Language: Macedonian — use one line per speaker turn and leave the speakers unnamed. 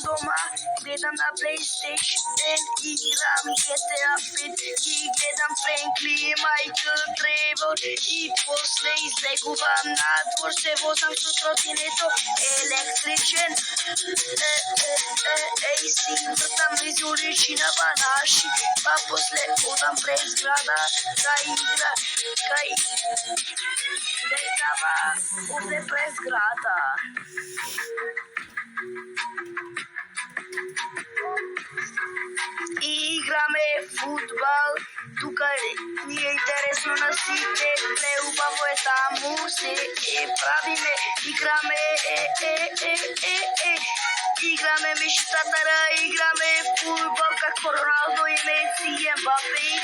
дома, гледам на PlayStation, играм GTA 5 и гледам Френкли, Майкл, Тревор и после излегувам надвор, се возам со тротинето електричен. AC, вртам близу уличина Банаши, па после одам през града да игра, кај децава овде през града. Играме фудбал, тука ни е интересно на сите, преубаво е таму, се правиме, играме играме миши татара, играме фудбал како Роналдо и Меси, Ембапе и